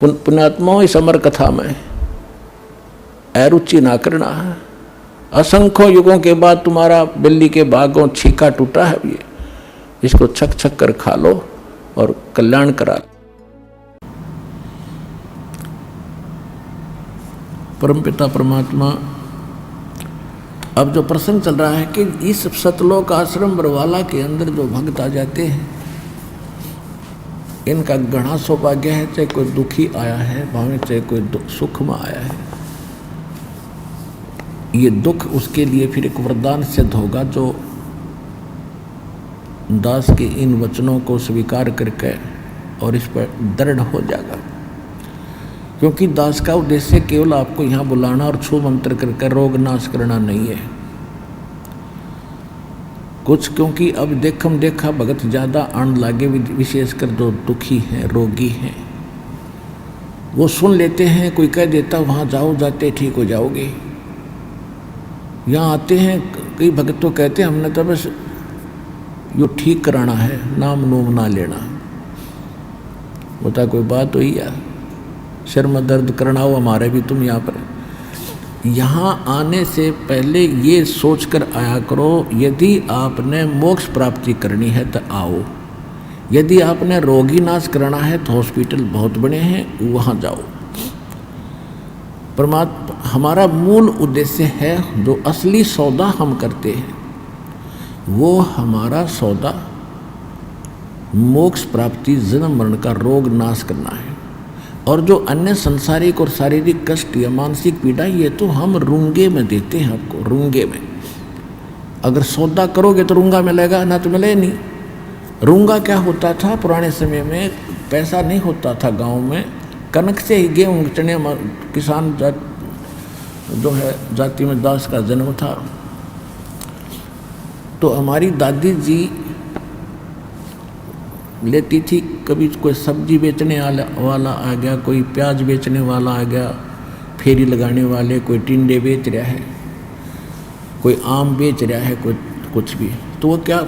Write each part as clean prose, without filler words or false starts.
पुण्यात्माओं, इस अमर कथा में अरुचि ना करना है। असंख्यों युगों के बाद तुम्हारा बिल्ली के भागों छीका टूटा है, ये इसको छक छक कर खा लो और कल्याण करा लो। परमपिता परमात्मा, अब जो प्रसंग चल रहा है कि इस सतलोक आश्रम बरवाला के अंदर जो भक्त आ जाते हैं, इनका घना सौभाग्य है। चाहे कोई दुखी आया है भावे, चाहे कोई सुख में आया है, ये दुख उसके लिए फिर एक वरदान सिद्ध होगा, जो दास के इन वचनों को स्वीकार करके और इस पर दृढ़ हो जाएगा। क्योंकि दास का उद्देश्य केवल आपको यहाँ बुलाना और छू मंत्र करके रोग नाश करना नहीं है कुछ। क्योंकि अब देखा भगत ज़्यादा आन लागे, विशेषकर जो दुखी हैं, रोगी हैं, वो सुन लेते हैं। कोई कह देता वहाँ जाओ, जाते ठीक हो जाओगे। यहाँ आते हैं कई भगत तो कहते हैं हमने तो बस यो ठीक कराना है, नाम नूम ना लेना। होता कोई बात हुई या सिर में दर्द करना हो हमारे भी, तुम यहाँ पर यहाँ आने से पहले ये सोचकर आया करो, यदि आपने मोक्ष प्राप्ति करनी है तो आओ, यदि आपने रोगी नाश करना है तो हॉस्पिटल बहुत बड़े हैं, वहाँ जाओ। परमात्मा हमारा मूल उद्देश्य है, जो असली सौदा हम करते हैं वो हमारा सौदा मोक्ष प्राप्ति, जन्म मरण का रोग नाश करना है। और जो अन्य संसारिक और शारीरिक कष्ट या मानसिक पीड़ा, ये तो हम रूंगे में देते हैं आपको, रूंगे में। अगर सौदा करोगे तो रूंगा मिलेगा, ना तो मिले नहीं। रूंगा क्या होता था पुराने समय में? पैसा नहीं होता था गांव में, कनक से ही गेहूँ चने, किसान जो है जाति में दास का जन्म था। तो हमारी दादी जी लेती थी, कभी कोई सब्जी बेचने वाला आ गया, कोई प्याज बेचने वाला आ गया, फेरी लगाने वाले, कोई टिंडे बेच रहा है, कोई आम बेच रहा है, कोई कुछ भी। तो वो क्या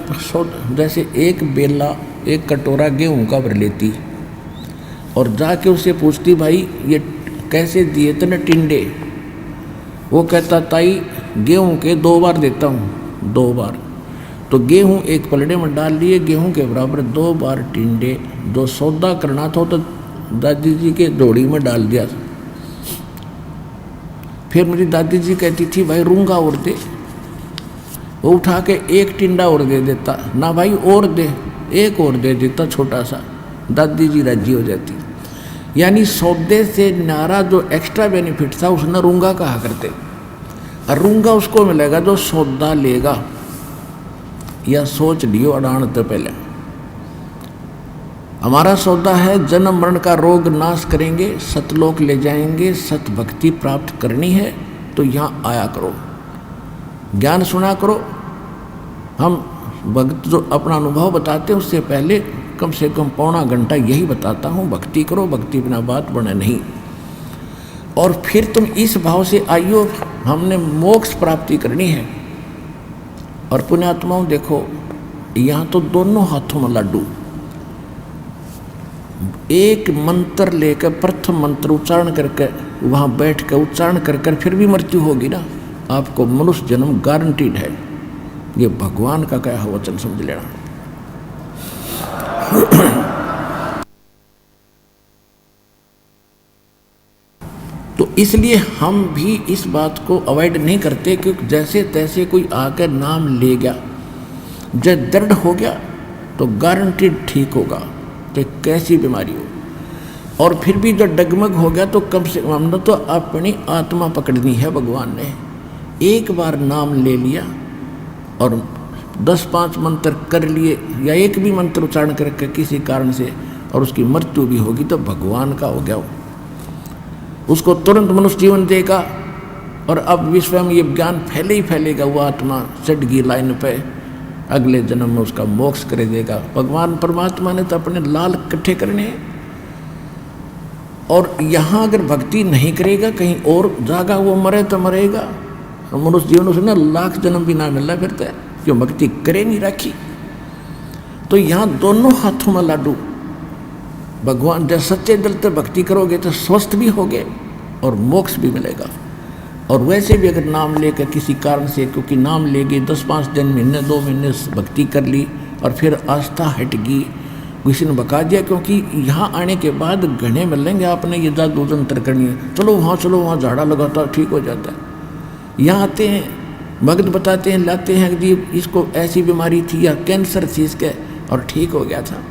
जैसे एक बेला, एक कटोरा गेहूं का भर लेती और जाके उससे पूछती, भाई ये कैसे दिए थे ना टिंडे? वो कहता, ताई गेहूं के 2 बार देता हूँ, 2 बार। तो गेहूं एक पलड़े में डाल लिए, गेहूं के बराबर 2 बार टिंडे। जो सौदा करना था तो दादी जी के झोड़ी में डाल दिया। फिर मेरी दादी जी कहती थी, भाई रूंगा और दे। वो उठा के एक टिंडा और दे देता, ना भाई और दे, एक और दे देता छोटा सा। दादी जी राजी हो जाती। यानी सौदे से नारा जो एक्स्ट्रा बेनिफिट था उसने रूंगा कहा करते। और रूंगा उसको मिलेगा जो सौदा लेगा। या सोच लियो अड़ान तो पहले, हमारा सौदा है जन्म मरण का रोग नाश करेंगे, सतलोक ले जाएंगे, सत भक्ति प्राप्त करनी है तो यहाँ आया करो, ज्ञान सुना करो। हम भक्त जो अपना अनुभव बताते हैं उससे पहले कम से कम पौना घंटा यही बताता हूँ, भक्ति करो, भक्ति बिना बात बने नहीं। और फिर तुम इस भाव से आइयो, हमने मोक्ष प्राप्ति करनी है। और पुण्यात्माओं देखो, यहाँ तो दोनों हाथों में लड्डू, एक मंत्र लेकर प्रथम मंत्र उच्चारण करके वहाँ बैठ कर उच्चारण कर फिर भी मृत्यु होगी ना, आपको मनुष्य जन्म गारंटीड है। ये भगवान का कहा वचन समझ लेना। तो इसलिए हम भी इस बात को अवॉइड नहीं करते, क्योंकि जैसे तैसे कोई आकर नाम ले गया, जब दर्द हो गया तो गारंटीड ठीक होगा, तो कैसी बीमारी हो। और फिर भी जब डगमग हो गया तो कम से कम हमने तो अपनी आत्मा पकड़नी है। भगवान ने एक बार नाम ले लिया और 10-5 मंत्र कर लिए, या एक भी मंत्र उच्चारण करके किसी कारण से, और उसकी मृत्यु भी होगी तो भगवान का हो गया वो, उसको तुरंत मनुष्य जीवन देगा। और अब विश्व में ये ज्ञान फैले ही फैलेगा, वो आत्मा चढ़ गई लाइन पे, अगले जन्म में उसका मोक्ष कर देगा। भगवान परमात्मा ने तो अपने लाल इकट्ठे करने हैं। और यहाँ अगर भक्ति नहीं करेगा, कहीं और जागा, वो मरे तो मरेगा। मनुष्य जीवन उसे ना लाख जन्म भी ना मिलना फिरता है, क्यों भक्ति करे नहीं रखी। तो यहाँ दोनों हाथों में लाडू, भगवान जब सच्चे दिल से भक्ति करोगे तो स्वस्थ भी होगे और मोक्ष भी मिलेगा। और वैसे भी अगर नाम लेकर किसी कारण से, क्योंकि नाम ले गए 10-5 दिन, महीने 2 महीने भक्ति कर ली और फिर आस्था हट गई, किसी ने बका दिया, क्योंकि यहाँ आने के बाद घने मिलेंगे आपने ये जादू तंत्र करनी है, चलो वहाँ झाड़ा लगाता ठीक हो जाता है। यहाँ आते हैं भक्त बताते हैं, लाते हैं कि इसको ऐसी बीमारी थी या कैंसर थी इसके और ठीक हो गया था।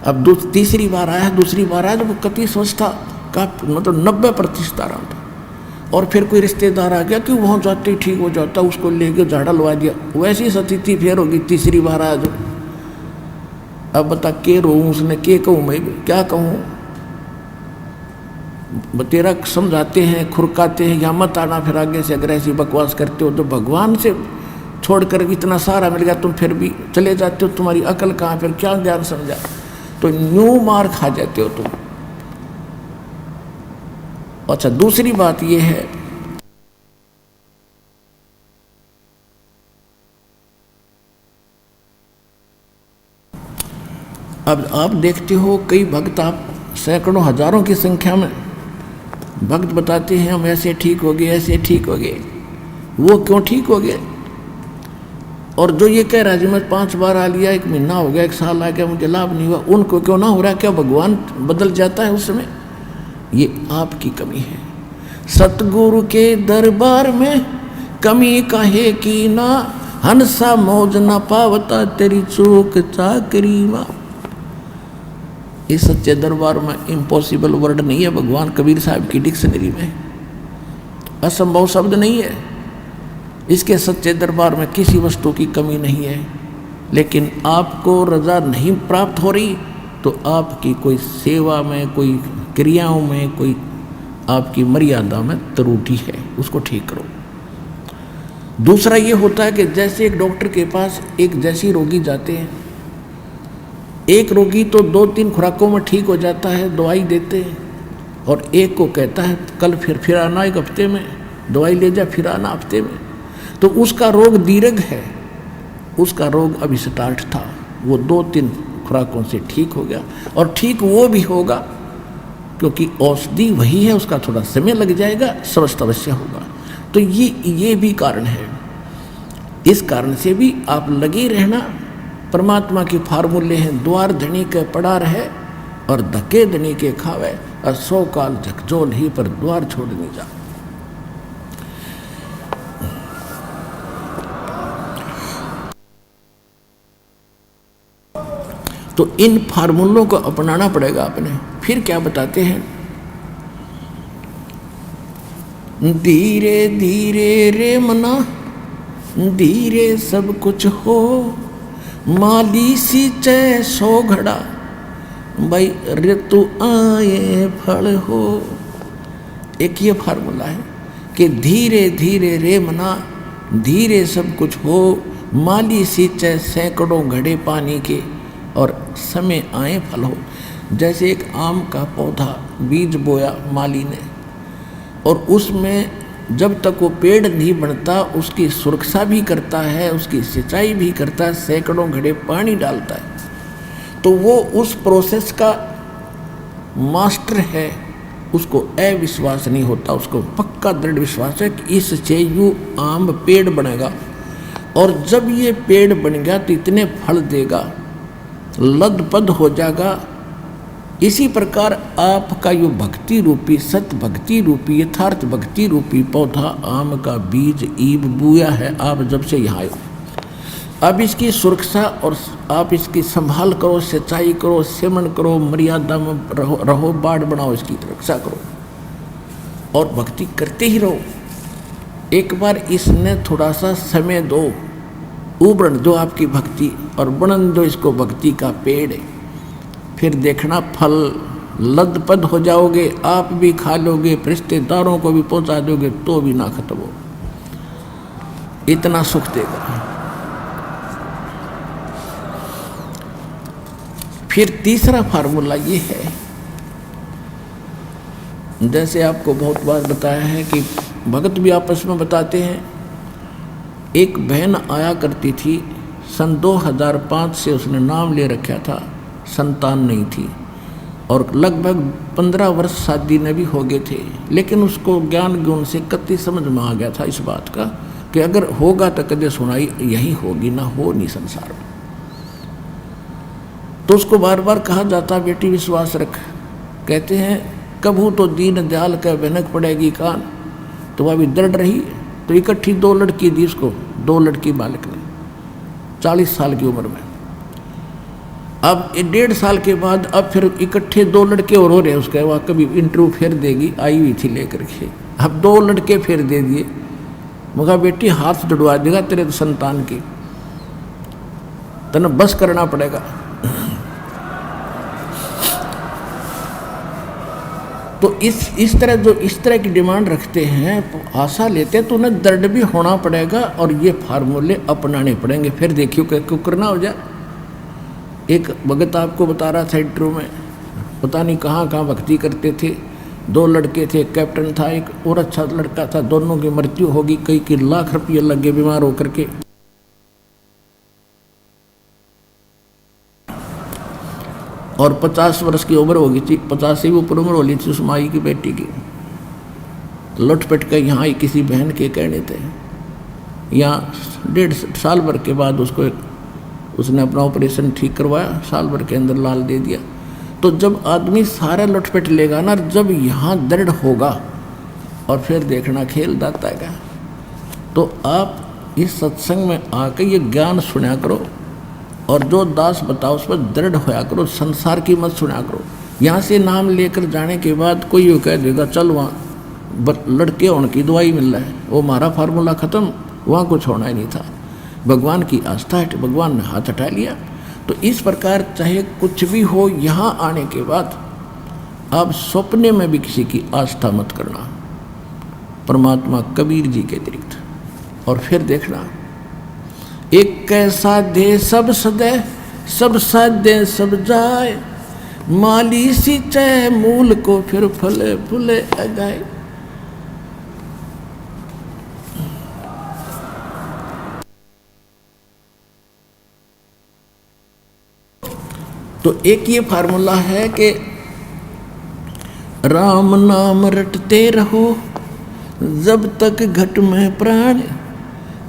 अब तीसरी बार आया, दूसरी बार आया, जब कति स्वस्थ था का मतलब 90% आराम था। और फिर कोई रिश्तेदार आ गया कि वहाँ जाते ही ठीक हो जाता, उसको लेके झाड़ा लगा दिया, वैसी स्थिति फिर होगी तीसरी बार आया जो। अब बता के रोऊँ उसने, के कहूँ मैं क्या कहूँ? तेरा समझाते हैं, खुरकाते हैं, या मत आना फिर आगे से अगर ऐसी बकवास करते हो तो। भगवान से छोड़कर इतना सारा मिल गया, तुम फिर भी चले जाते हो, तुम्हारी अकल कहाँ, फिर क्या ज्ञान समझा? तो न्यू मार खा जाते हो तुम। अच्छा, दूसरी बात यह है, अब आप देखते हो कई भक्त, आप सैकड़ों हजारों की संख्या में भक्त बताते हैं हम ऐसे ठीक हो गए, ऐसे ठीक हो गए। वो क्यों ठीक हो गए? और जो ये कह रहा है जी मैं 5 बार आ लिया, 1 महीना हो गया, 1 साल आ गया, मुझे लाभ नहीं हुआ, उनको क्यों ना हो रहा? क्या भगवान बदल जाता है उस समय? ये आपकी कमी है। सतगुरु के दरबार में कमी काहे की ना, हंसा मौज ना पावता तेरी चूक चाकरी माँ। इस सच्चे दरबार में इम्पॉसिबल वर्ड नहीं है भगवान कबीर साहब की डिक्शनरी में, असंभव शब्द नहीं है। इसके सच्चे दरबार में किसी वस्तु की कमी नहीं है। लेकिन आपको रजा नहीं प्राप्त हो रही तो आपकी कोई सेवा में, कोई क्रियाओं में, कोई आपकी मर्यादा में त्रुटि है, उसको ठीक करो। दूसरा ये होता है कि जैसे एक डॉक्टर के पास एक जैसी रोगी जाते हैं, एक रोगी तो 2-3 खुराकों में ठीक हो जाता है, दवाई देते हैं, और एक को कहता है कल फिर आना 1 हफ्ते में, दवाई ले जा, फिर आना हफ्ते में। तो उसका रोग दीर्घ है, उसका रोग अभी स्टार्ट था, वो 2-3 खुराकों से ठीक हो गया। और ठीक वो भी होगा क्योंकि औषधि वही है, उसका थोड़ा समय लग जाएगा, स्वस्थ अवश्य होगा। तो ये भी कारण है। इस कारण से भी आप लगे रहना। परमात्मा के फार्मूले हैं, द्वार धनी के पड़ा रहे और धके धनी के खावे, और 100 काल झकझोल ही पर द्वार छोड़ नहीं जा। तो इन फार्मूलों को अपनाना पड़ेगा अपने। फिर क्या बताते हैं? धीरे धीरे रे मना, धीरे सब कुछ हो, माली सींचे 100 घड़ा, भाई ऋतु आए फल हो। एक ये फार्मूला है कि धीरे धीरे रे मना, धीरे सब कुछ हो, माली सींचे सैकड़ों घड़े पानी के, और समय आए फल हो। जैसे एक आम का पौधा बीज बोया माली ने, और उसमें जब तक वो पेड़ नहीं बनता उसकी सुरक्षा भी करता है, उसकी सिंचाई भी करता है, सैकड़ों घड़े पानी डालता है, तो वो उस प्रोसेस का मास्टर है। उसको अविश्वास नहीं होता, उसको पक्का दृढ़ विश्वास है कि इससे यूँ आम पेड़ बनेगा, और जब ये पेड़ बन गया तो इतने फल देगा, लदपद हो जाएगा। इसी प्रकार आपका यो भक्ति रूपी, सत भक्ति रूपी, यथार्थ भक्ति रूपी पौधा आम का बीज ईब बुया है। आप जब से यहाँ आए, अब इसकी सुरक्षा और आप इसकी संभाल करो, सिंचाई करो, सेवन करो, मर्यादा में रहो, बाढ़ बनाओ, इसकी रक्षा करो और भक्ति करते ही रहो। एक बार इसने थोड़ा सा समय दो, उबड़ दो आपकी भक्ति, और बनन दो इसको भक्ति का पेड़। फिर देखना फल लदपद हो जाओगे, आप भी खा लोगे, रिश्तेदारों को भी पहुंचा दोगे, तो भी ना खत्म हो, इतना सुख देगा। फिर तीसरा फार्मूला ये है, जैसे आपको बहुत बार बताया है कि भगत भी आपस में बताते हैं। एक बहन आया करती थी, सन 2005 से उसने नाम ले रखा था, संतान नहीं थी, और लगभग 15 वर्ष शादी ने भी हो गए थे, लेकिन उसको ज्ञान गुण से कति समझ में आ गया था इस बात का कि अगर होगा तो कदे सुनाई यही होगी, ना हो नहीं संसार में। तो उसको बार बार कहा जाता बेटी विश्वास रख। कहते हैं कभू तो दीन दयाल का भनक पड़ेगी कान, तो वह भी दर्द रही। तो इकट्ठी 2 लड़की दी उसको, 2 लड़की बालक ने 40 साल की उम्र में। अब 1.5 साल के बाद अब फिर इकट्ठे 2 लड़के और हो रहे उसके, वह कभी इंटरव्यू फिर देगी, आई हुई थी लेकर के। अब 2 लड़के फिर दे दिए। मगर बेटी हाथ जुड़वा देगा तेरे संतान की, तने बस करना पड़ेगा। तो इस तरह की डिमांड रखते हैं, आशा लेते हैं, तो उन्हें दर्द भी होना पड़ेगा और ये फार्मूले अपनाने पड़ेंगे। फिर देखियो क्यों करना हो जाए। एक भगत आपको बता रहा था इंटरव्यू में, पता नहीं कहाँ भक्ति करते थे। 2 लड़के थे, एक कैप्टन था, एक और अच्छा लड़का था। दोनों की मृत्यु होगी, कई लाख रुपये लग गए बीमार होकर के। और 50 वर्ष की उम्र हो गई थी, 50 से भी ऊपर उम्र हो गई थी उस माई की बेटी की। लौट-पट कर यहाँ ही किसी बहन के कहने थे। यहाँ 1.5 साल भर के बाद उसने अपना ऑपरेशन ठीक करवाया, साल भर के अंदर लाल दे दिया। तो जब आदमी सारा लौट-पट लेगा ना, जब यहाँ दर्द होगा और फिर देखना खेल जाता है। तो आप इस सत्संग में आकर ये ज्ञान सुना करो और जो दास बताओ उस पर दृढ़ होया करो, संसार की मत सुना करो। यहाँ से नाम लेकर जाने के बाद कोई ये कह देगा चल वहाँ लड़के होने की दवाई मिल रहा है, वो हमारा फार्मूला ख़त्म, वहाँ कुछ होना ही नहीं था। भगवान की आस्था है, भगवान ने हाथ हटा लिया। तो इस प्रकार चाहे कुछ भी हो, यहाँ आने के बाद आप सपने में भी किसी की आस्था मत करना, परमात्मा कबीर जी के अतिरिक्त। और फिर देखना, एक कैसा दे सब सदे, सब साधे सब जाए, माली सींचे मूल को फिर फले फूले अगाए। तो एक ये फार्मूला है कि राम नाम रटते रहो जब तक घट में प्राण,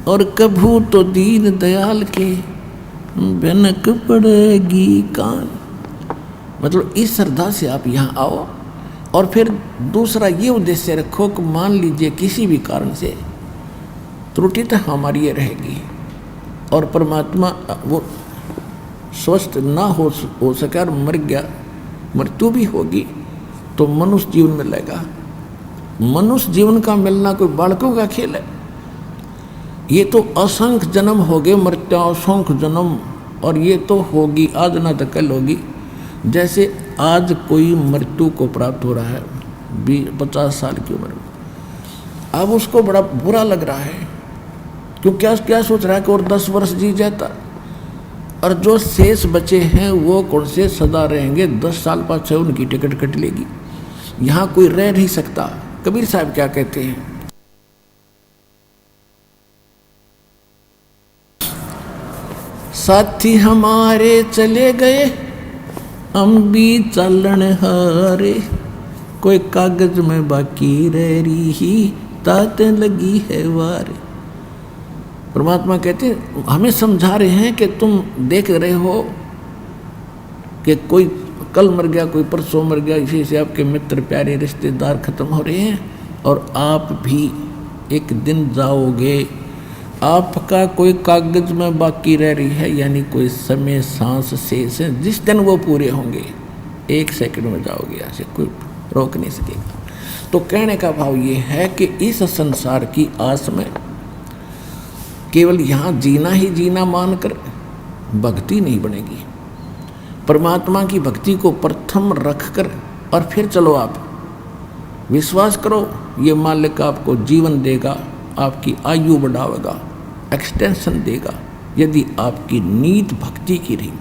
और कभू तो दीन दयाल के भनक पड़ेगी कान। मतलब इस श्रद्धा से आप यहाँ आओ। और फिर दूसरा ये उद्देश्य रखो कि मान लीजिए किसी भी कारण से त्रुटि तो हमारी ये रहेगी और परमात्मा वो स्वस्थ ना हो सके और मर गया, मृत्यु भी होगी, तो मनुष्य जीवन मिलेगा। मनुष्य जीवन का मिलना कोई बालकों का खेल है। ये तो असंख्य जन्म हो गए, मृत्यु असंख्य जन्म, और ये तो होगी आज ना तो कल होगी। जैसे आज कोई मृत्यु को प्राप्त हो रहा है 50 साल की उम्र में, अब उसको बड़ा बुरा लग रहा है, क्यों क्या सोच रहा है कि और 10 वर्ष जी जाता, और जो शेष बचे हैं वो कौन से सदा रहेंगे, 10 साल बाद से उनकी टिकट कट लेगी, यहाँ कोई रह नहीं सकता। कबीर साहब क्या कहते हैं, साथी हमारे चले गए हम भी चलन हारे, कोई कागज में बाकी रह रही ही ताते लगी है वारे। परमात्मा कहते हैं हमें समझा रहे हैं कि तुम देख रहे हो कि कोई कल मर गया, कोई परसों मर गया, इसी से आपके मित्र प्यारे रिश्तेदार खत्म हो रहे हैं, और आप भी एक दिन जाओगे। आपका कोई कागज में बाकी रह रही है, यानी कोई समय सांस शेष है, जिस दिन वो पूरे होंगे 1 सेकंड में जाओगे, ऐसे कोई रोक नहीं सकेगा। तो कहने का भाव ये है कि इस संसार की आस में केवल यहाँ जीना ही जीना मानकर भक्ति नहीं बनेगी। परमात्मा की भक्ति को प्रथम रखकर और फिर चलो। आप विश्वास करो, ये मालिक आपको जीवन देगा, आपकी आयु बढ़ावेगा, एक्सटेंशन देगा, यदि आपकी नीत भक्ति की रही।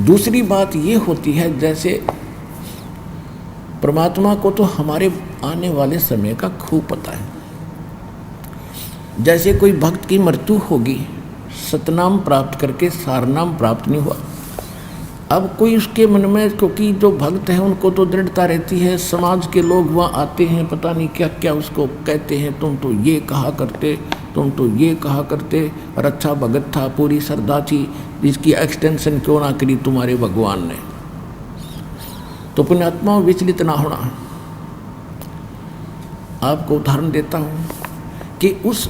दूसरी बात ये होती है, जैसे परमात्मा को तो हमारे आने वाले समय का खूब पता है। जैसे कोई भक्त की मृत्यु होगी, सतनाम प्राप्त करके सारनाम प्राप्त नहीं हुआ, अब कोई उसके मन में, क्योंकि जो भक्त है उनको तो दृढ़ता रहती है, समाज के लोग वहाँ आते हैं, पता नहीं क्या क्या उसको कहते हैं, तुम तो ये कहा करते, तुम तो ये कहा करते, और अच्छा भगत था, पूरी श्रद्धा थी, इसकी एक्सटेंशन क्यों ना करी तुम्हारे भगवान ने। तो पुण्यात्माओं विचलित ना होना। आपको उदाहरण देता हूँ कि उस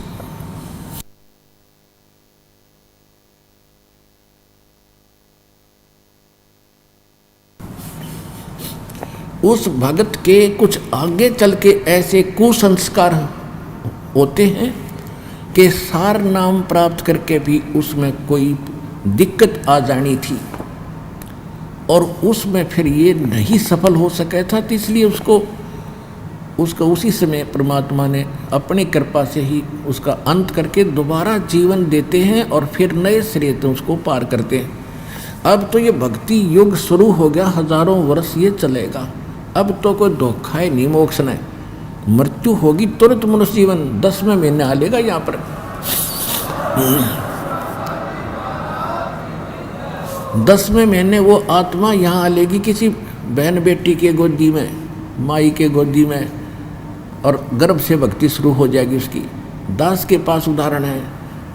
भगत के कुछ आगे चल के ऐसे कुसंस्कार होते हैं कि सार नाम प्राप्त करके भी उसमें कोई दिक्कत आ जानी थी, और उसमें फिर ये नहीं सफल हो सका था, तो इसलिए उसका उसी समय परमात्मा ने अपनी कृपा से ही उसका अंत करके दोबारा जीवन देते हैं, और फिर नए सिरे से उसको पार करते हैं। अब तो ये भक्ति युग शुरू हो गया, हजारों वर्ष ये चलेगा। अब तो कोई धोखा है नहीं, मोक्ष नहीं, मृत्यु होगी तुरंत मनुष्य जीवन 10वें महीने आ लेगा यहाँ पर। 10वें महीने वो आत्मा यहाँ आ लेगी किसी बहन बेटी के गोदी में, माई के गोदी में, और गर्भ से भक्ति शुरू हो जाएगी उसकी। दास के पास उदाहरण है,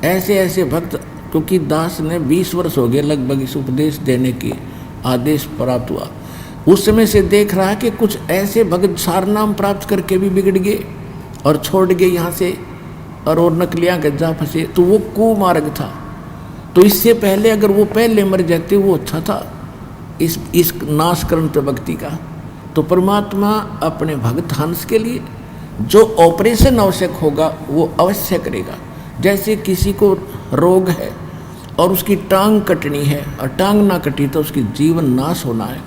ऐसे ऐसे भक्त, क्योंकि दास ने 20 वर्ष हो गए लगभग इस उपदेश देने की आदेश प्राप्त हुआ, उस समय से देख रहा है कि कुछ ऐसे भक्त सार नाम प्राप्त करके भी बिगड़ गए और छोड़ गए यहाँ से, और नकलियाँ गज्जा फंसे, तो वो कुमार्ग था। तो इससे पहले अगर वो पहले मर जाते वो अच्छा था इस नाशकरण तो भक्ति का। तो परमात्मा अपने भक्त हंस के लिए जो ऑपरेशन आवश्यक होगा वो अवश्य करेगा। जैसे किसी को रोग है और उसकी टांग कटनी है, और टांग ना कटी तो उसकी जीवन नाश होना है,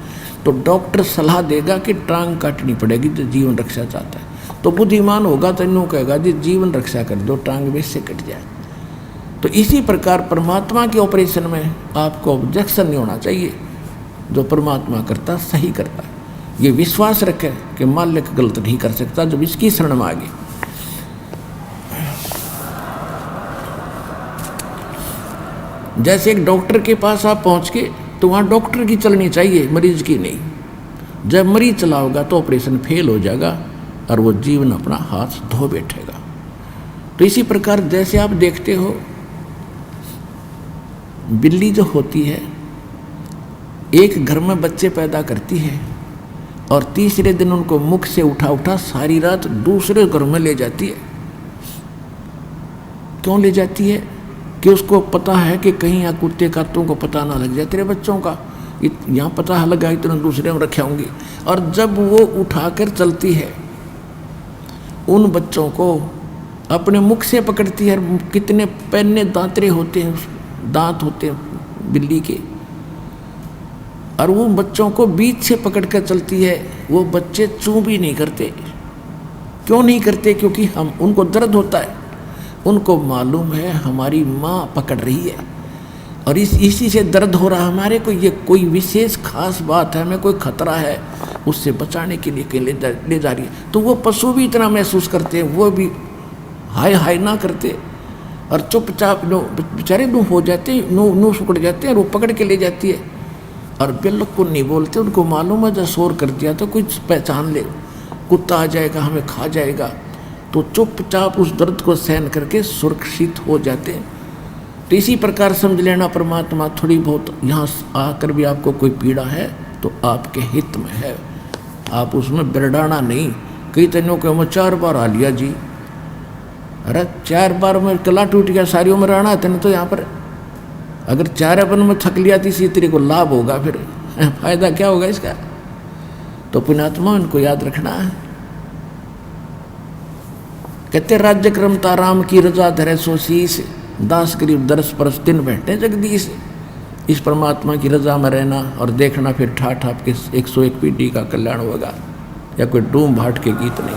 तो डॉक्टर सलाह देगा कि टांग काटनी पड़ेगी जो जीवन रक्षा चाहता है। तो बुद्धिमान होगा तो इन्हों कहेगा जी जीवन रक्षा कर दो, टांग में से कट जाए। तो इसी प्रकार परमात्मा के ऑपरेशन में आपको ऑब्जेक्शन नहीं होना चाहिए, जो परमात्मा करता सही करता है। ये विश्वास रखे कि मालिक गलत नहीं कर सकता जब इसकी शरण में आगे। जैसे एक डॉक्टर के पास आप पहुंच के, तो वहाँ डॉक्टर की चलनी चाहिए, मरीज की नहीं। जब मरीज चला होगा तो ऑपरेशन फेल हो जाएगा और वो जीवन अपना हाथ धो बैठेगा। तो इसी प्रकार जैसे आप देखते हो, बिल्ली जो होती है एक घर में बच्चे पैदा करती है, और तीसरे दिन उनको मुख से उठा उठा सारी रात दूसरे घर में ले जाती है। क्यों ले जाती है? कि उसको पता है कि कहीं यहाँ कुत्ते कातों को पता ना लग जाए तेरे बच्चों का, यहाँ पता लगा इतने दूसरे में रखे होंगे। और जब वो उठाकर चलती है उन बच्चों को अपने मुख से पकड़ती है। कितने पैने दांतरे होते हैं, दांत होते हैं बिल्ली के, और वो बच्चों को बीच से पकड़ कर चलती है। वो बच्चे चूं भी नहीं करते। क्यों नहीं करते? क्योंकि हम उनको दर्द होता है, उनको मालूम है हमारी माँ पकड़ रही है, और इसी से दर्द हो रहा है हमारे को। ये कोई विशेष खास बात है, हमें कोई खतरा है, उससे बचाने के लिए कहीं ले जा रही है। तो वो पशु भी इतना महसूस करते हैं, वो भी हाय हाय ना करते, और चुपचाप बेचारे नो हो जाते, नो सुकड़ जाते हैं, और वो पकड़ के ले जाती है, और बिल्कुल नहीं बोलते। उनको मालूम है जब शोर कर दिया तो कुछ पहचान ले, कुत्ता आ जाएगा हमें खा जाएगा, तो चुपचाप उस दर्द को सहन करके सुरक्षित हो जाते हैं। तो इसी प्रकार समझ लेना, परमात्मा थोड़ी बहुत यहाँ आकर भी आपको कोई पीड़ा है तो आपके हित में है, आप उसमें बिरडाना नहीं। कई तनों को मैं 4 बार आ लिया जी, अरे 4 बार में कला टूट गया, सारी उम्र आना तेने तो यहाँ पर। अगर 4 अपन में थक लिया तो इसी तरह को लाभ होगा, फिर फायदा क्या होगा इसका? तो पुण्यात्मा इनको याद रखना है। कहते राज्य क्रमता राम की रजा धरे सो शीस, दास गरीब दरस परस दिन बैठे जगदीश। इस परमात्मा की रजा में रहना और देखना, फिर ठाठ आपके 101 पीढ़ी का कल्याण होगा, या कोई डूम भाट के गीत नहीं।